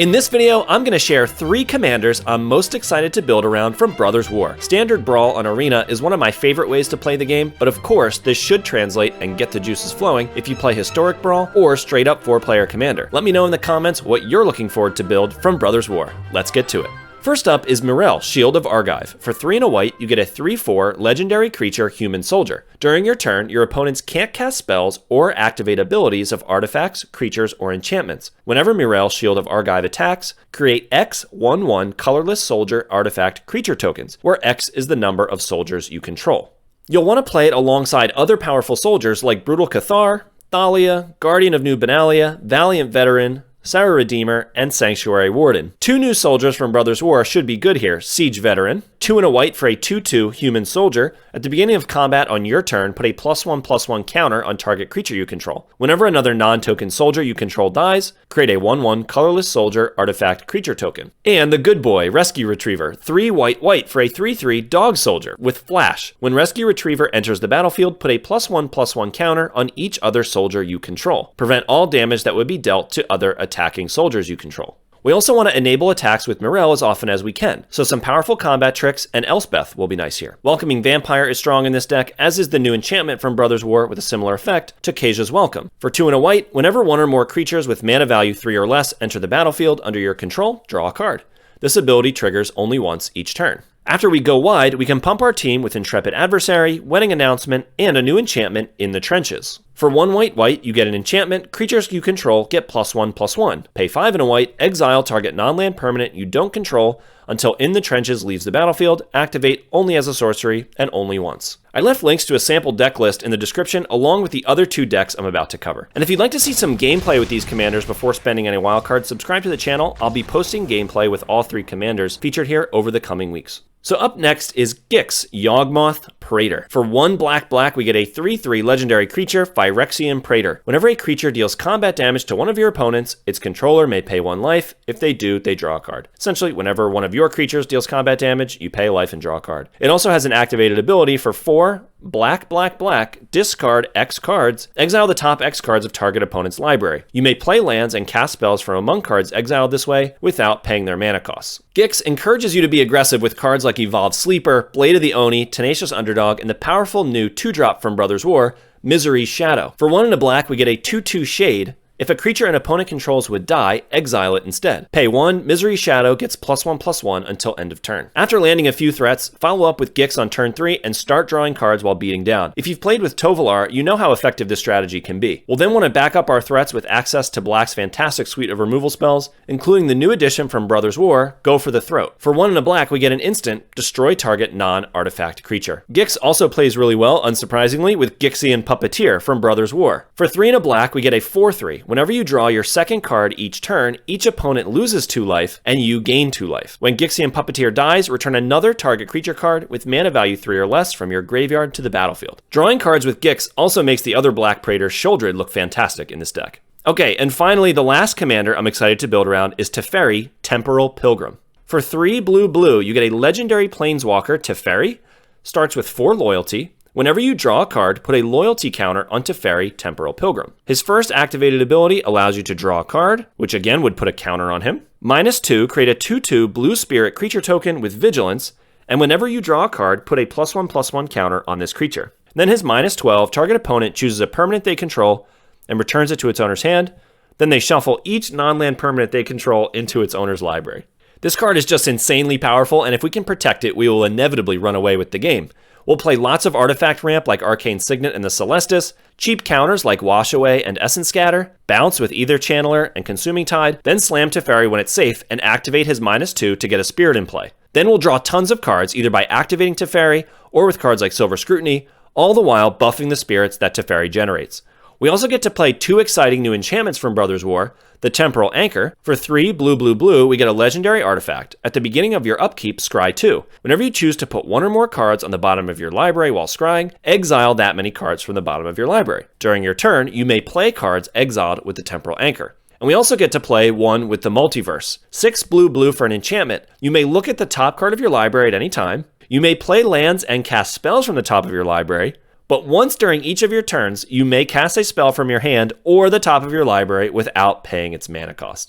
In this video, I'm going to share 3 commanders I'm most excited to build around from Brothers War. Standard Brawl on Arena is one of my favorite ways to play the game, but of course, this should translate and get the juices flowing if you play Historic Brawl or straight up 4-player Commander. Let me know in the comments what you're looking forward to build from Brothers War. Let's get to it. First up is Mirel, Shield of Argive. For 3 and a white, you get a 3/4 legendary creature human soldier. During your turn, your opponents can't cast spells or activate abilities of artifacts, creatures, or enchantments. Whenever Mirel, Shield of Argive attacks, create X 1/1 colorless soldier artifact creature tokens, where X is the number of soldiers you control. You'll want to play it alongside other powerful soldiers like Brutal Cathar, Thalia, Guardian of New Benalia, Valiant Veteran, Sarah Redeemer, and Sanctuary Warden. 2 new soldiers from Brothers War should be good here. Siege Veteran, 2 and a white for a 2/2 human soldier. At the beginning of combat on your turn, put a +1/+1 counter on target creature you control. Whenever another non-token soldier you control dies, create a 1/1 colorless soldier artifact creature token. And the good boy, Rescue Retriever, 3 white for a 3/3 dog soldier with flash. When Rescue Retriever enters the battlefield, put a +1/+1 counter on each other soldier you control. Prevent all damage that would be dealt to other attacking soldiers you control. We also want to enable attacks with Mirel as often as we can, so some powerful combat tricks and Elspeth will be nice here. Welcoming Vampire is strong in this deck, as is the new enchantment from Brothers War with a similar effect to Kaja's Welcome. For 2 and a white, whenever 1 or more creatures with mana value 3 or less enter the battlefield under your control, draw a card. This ability triggers only once each turn. After we go wide, we can pump our team with Intrepid Adversary, Wedding Announcement, and a new enchantment, In the Trenches. For 1 white, you get an enchantment, creatures you control get +1/+1. Pay 5 and a white, exile target non-land permanent you don't control until In the Trenches leaves the battlefield, activate only as a sorcery, and only once. I left links to a sample deck list in the description along with the other 2 decks I'm about to cover. And if you'd like to see some gameplay with these commanders before spending any wildcards, subscribe to the channel. I'll be posting gameplay with all 3 commanders featured here over the coming weeks. So up next is Gix, Yawgmoth Praetor. For 1 black, we get a 3/3 legendary creature, Phyrexian Praetor. Whenever a creature deals combat damage to one of your opponents, its controller may pay 1 life. If they do, they draw a card. Essentially, whenever one of your creatures deals combat damage, you pay a life and draw a card. It also has an activated ability for 4 black, discard X cards, exile the top X cards of target opponent's library. You may play lands and cast spells from among cards exiled this way without paying their mana costs. Gix encourages you to be aggressive with cards like Evolved Sleeper, Blade of the Oni, Tenacious Underdog, and the powerful new 2-drop from Brothers War, Misery's Shadow. For 1 and a black, we get a 2/2 Shade. If a creature an opponent controls would die, exile it instead. Pay 1, Misery's Shadow gets +1/+1 until end of turn. After landing a few threats, follow up with Gix on turn 3 and start drawing cards while beating down. If you've played with Tovolar, you know how effective this strategy can be. We'll then want to back up our threats with access to Black's fantastic suite of removal spells, including the new addition from Brothers War, Go for the Throat. For 1 and a black, we get an instant, destroy target non-artifact creature. Gix also plays really well, unsurprisingly, with Gixian Puppeteer from Brothers War. For 3 and a black, we get a 4/3. Whenever you draw your second card each turn, each opponent loses 2 life, and you gain 2 life. When Gixian Puppeteer dies, return another target creature card with mana value 3 or less from your graveyard to the battlefield. Drawing cards with Gix also makes the other black Praetor, Sheoldred, look fantastic in this deck. Okay, and finally, the last commander I'm excited to build around is Teferi, Temporal Pilgrim. For 3 blue, you get a legendary planeswalker, Teferi. Starts with 4 loyalty. Whenever you draw a card, put a loyalty counter on Teferi, Temporal Pilgrim. His first activated ability allows you to draw a card, which again would put a counter on him. -2, create a 2/2 blue spirit creature token with vigilance, and whenever you draw a card, put a +1/+1 counter on this creature. Then his -12, target opponent chooses a permanent they control and returns it to its owner's hand. Then they shuffle each non-land permanent they control into its owner's library. This card is just insanely powerful, and if we can protect it, we will inevitably run away with the game. We'll play lots of artifact ramp like Arcane Signet and the Celestis, cheap counters like Wash Away and Essence Scatter, bounce with either Channeler and Consuming Tide, then slam Teferi when it's safe and activate his -2 to get a Spirit in play. Then we'll draw tons of cards either by activating Teferi or with cards like Silver Scrutiny, all the while buffing the spirits that Teferi generates. We also get to play 2 exciting new enchantments from Brothers War, the Temporal Anchor. For 3 blue, we get a legendary artifact. At the beginning of your upkeep, scry 2. Whenever you choose to put 1 or more cards on the bottom of your library while scrying, exile that many cards from the bottom of your library. During your turn, you may play cards exiled with the Temporal Anchor. And we also get to play 1 with the Multiverse. 6 blue for an enchantment. You may look at the top card of your library at any time. You may play lands and cast spells from the top of your library. But once during each of your turns, you may cast a spell from your hand or the top of your library without paying its mana cost.